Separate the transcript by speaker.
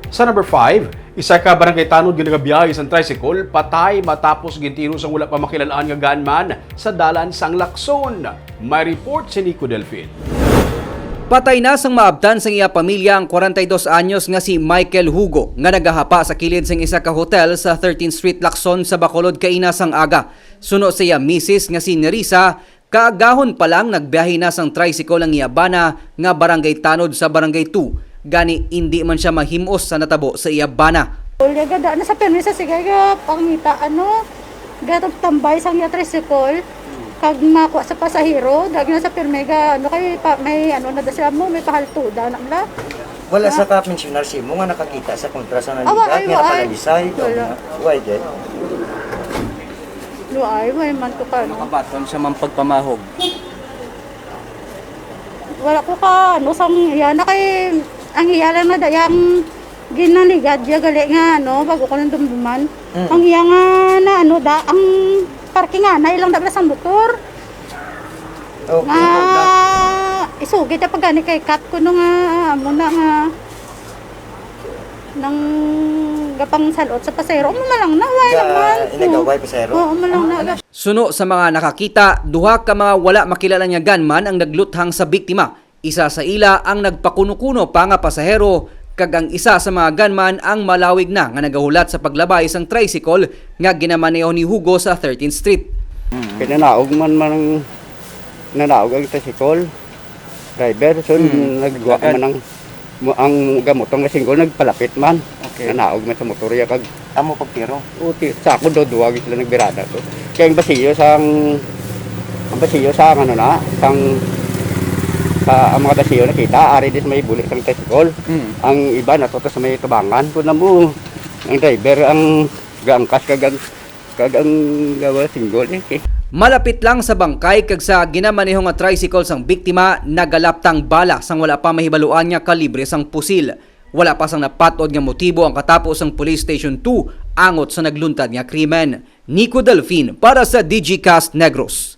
Speaker 1: Sa number 5, isa ka barangay tanod ginagabiyahe sa tricycle, patay matapos gintiro sa wala pa makilalaan nga gunman sa dalan sang Lacson. May report si Nico Delfin.
Speaker 2: Patay na sang maabtan sang iya pamilya ang 42 anyos nga si Michael Hugo nga nagahapa sa kilid sang isa ka hotel sa 13th Street Lacson sa Bacolod kaina sang aga. Suno sa iya misis nga si Nerissa, kaagahon pa lang nagbiyahe na sang tricycle ang iyabana nga barangay tanod sa barangay 2. Gani hindi man siya mahimos sa natabo sa iyabana.
Speaker 3: Ulya gada na sa permisa sige ga pangita gatong tambay sang iya tricycle kag makuha sa pasahero dagi na sa permega kay may na da sila mo may pahaltuda na la.
Speaker 4: Wala sa ka-pensioner si mo nga nakakita sa kontra sa naligat
Speaker 3: Awa,
Speaker 4: nga napalalisay. Why did?
Speaker 3: Luay may man to ka no.
Speaker 2: Nakabaton siya man pagpamahog.
Speaker 3: Wala ko ka sang iya na kay ang iya lang na dayang ginaligad ya gali nga bago ko nang dumduman. Ang iya nga na ang parking nga na ilang dabla sa motor.
Speaker 4: Okay.
Speaker 3: Isugit pag gani kay cut ko no nga amo na nga nang gapang salot sa pasero mo malang na way naman.
Speaker 4: Inagaway pasero.
Speaker 3: Oo, malang na.
Speaker 2: Suno sa mga nakakita, duha ka mga wala makilala nga gunman ang nagluthang sa biktima. Isa sa ila ang nagpakuno-kuno pa nga pasahero, kag ang isa sa mga gunman ang malawig na nga nagahulat sa paglabay sang tricycle nga ginamaneho ni Hugo sa 13th Street.
Speaker 5: Pinanaog man nanaog ang tricycle driver so naggawa man ang gamotong nga single nagpalapit man.
Speaker 4: Okay.
Speaker 5: Nanaog man sa motorya kag
Speaker 4: Amo pagtiro.
Speaker 5: uti sa ako duwa sila nagbirada to. Kaya ang basiyo sang sa ang mga basiyo nakita ari dis may bulik sang tricycle. Ang iba natuto sa may tubangan kun mo ang driver ang gaangkas kag ang gawa single eh.
Speaker 2: Malapit lang sa bangkay kag sa ginamaneho nga tricycle sang biktima nagalaptang bala sang wala pa mahibaluan nga kalibre sang pusil. Wala pa sang napatod nga motibo ang katapos sang Police Station 2 angot sa nagluntad nga krimen. Nico Delfin para sa DigiCast Negros.